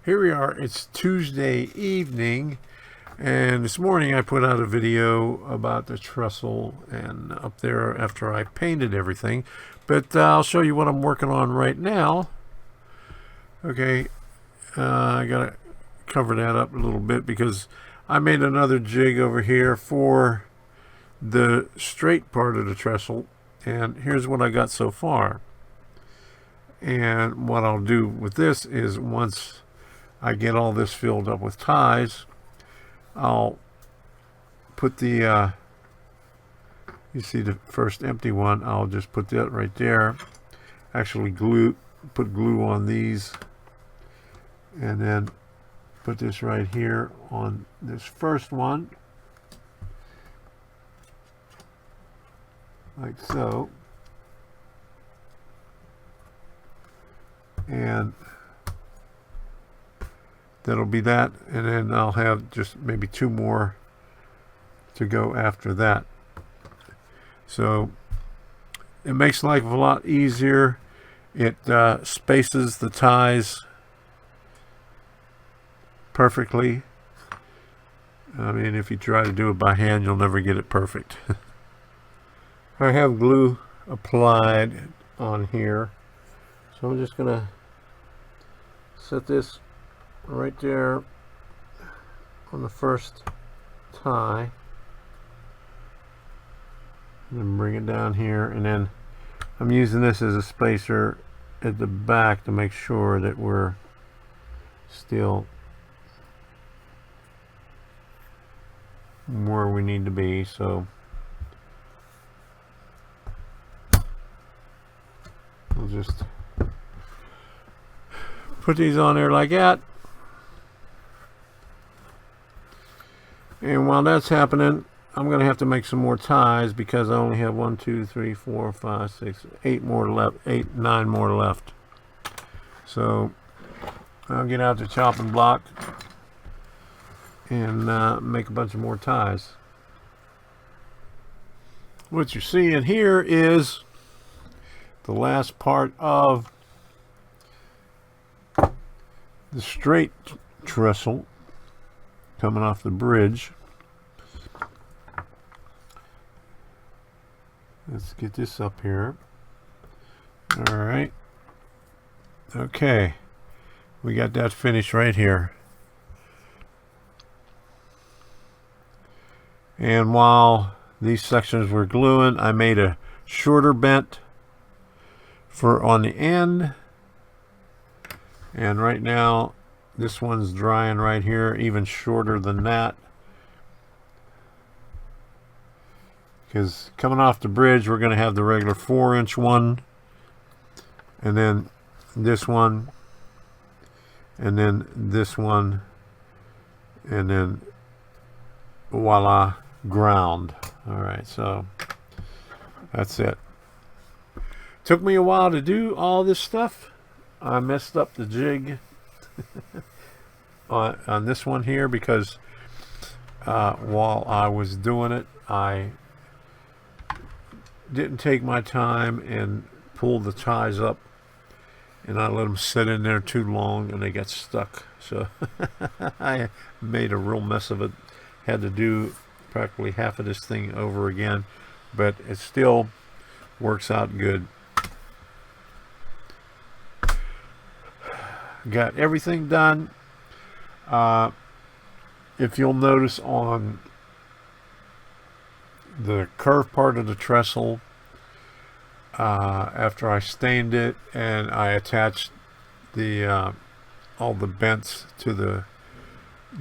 Here we are. It's Tuesday evening, and this morning I put out a video about the trestle and up there after I painted everything. But I'll show you what I'm working on right now. Okay, I gotta cover that up a little bit because I made another jig over here for the straight part of the trestle, and here's what I got so far. And what I'll do with this is once I get all this filled up with ties, I'll put the you see the first empty one, I'll just put that right there, actually put glue on these, and then put this right here on this first one like so, and that'll be that, and then I'll have just maybe two more to go after that. So it makes life a lot easier. It spaces the ties perfectly. I mean, if you try to do it by hand, you'll never get it perfect. I have glue applied on here, so I'm just gonna set this right there on the first tie, and then bring it down here, and then I'm using this as a spacer at the back to make sure that we're still where we need to be. So we'll just put these on there like that. And while that's happening, I'm going to have to make some more ties because I only have 1, 2, 3, 4, 5, 6, 8 more left, 9 more left. So I'll get out the chopping block and make a bunch of more ties. What you're seeing here is the last part of the straight trestle coming off the bridge. Let's get this up here. All right. Okay. We got that finished right here. And while these sections were gluing, I made a shorter bent for on the end. And right now, this one's drying right here, even shorter than that. Because coming off the bridge, we're going to have the regular 4-inch one, and then this one, and then this one, and then voila, ground. All right, so that's it. Took me a while to do all this stuff. I messed up the jig on this one here because while I was doing it, I didn't take my time and pull the ties up, and I let them sit in there too long and they got stuck. So I made a real mess of it. Had to do practically half of this thing over again, but it still works out good. Got everything done. If you'll notice on the curved part of the trestle, after I stained it and I attached the all the bents to the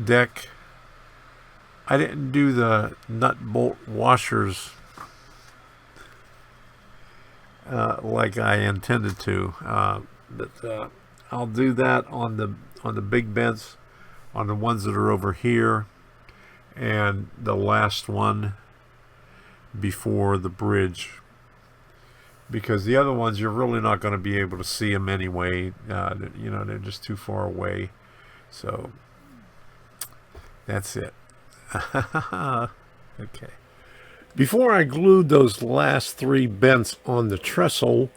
deck, I didn't do the nut bolt washers like I intended to, but I'll do that on the big bents, on the ones that are over here, and the last one before the bridge, because the other ones you're really not going to be able to see them anyway. You know, they're just too far away. So that's it. Okay. Before I glued those last 3 bents on the trestle,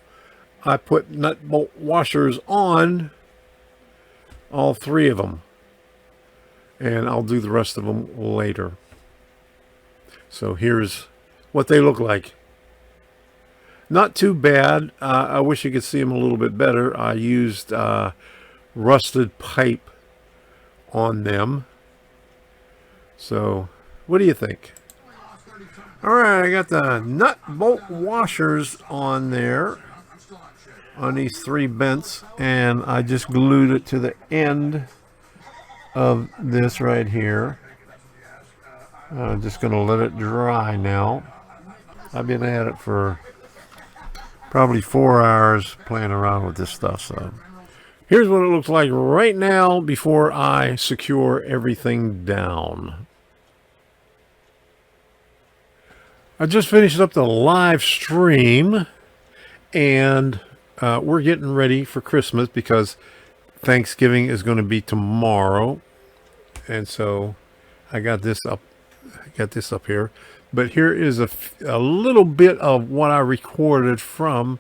I put nut bolt washers on all three of them. And I'll do the rest of them later. So here's what they look like. Not too bad. I wish you could see them a little bit better. I used rusted pipe on them. So what do you think? All right, I got the nut bolt washers on there on these 3 bents, and I just glued it to the end of this right here. I'm just going to let it dry now. I've been at it for probably 4 hours playing around with this stuff. So here's what it looks like right now before I secure everything down. I just finished up the live stream, and we're getting ready for Christmas because Thanksgiving is going to be tomorrow. And so I got this up here. But here is a little bit of what I recorded from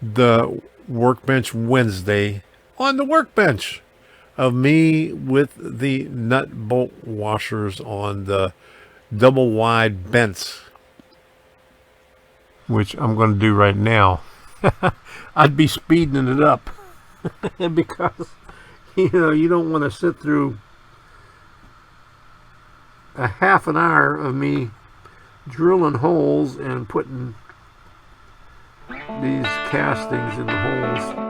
the Workbench Wednesday on the workbench of me with the nut bolt washers on the double wide bents, which I'm going to do right now. I'd be speeding it up because, you know, you don't want to sit through a half an hour of me drilling holes and putting these castings in the holes.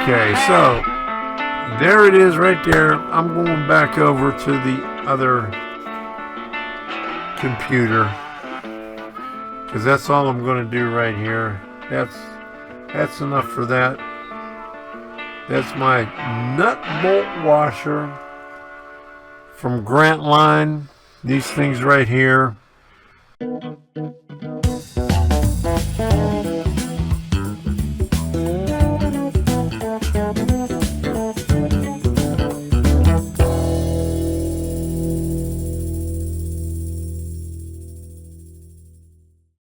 Okay, so there it is right there. I'm going back over to the other computer because that's all I'm going to do right here. That's That's enough for that. That's my nut bolt washer from Grant Line. These things right here.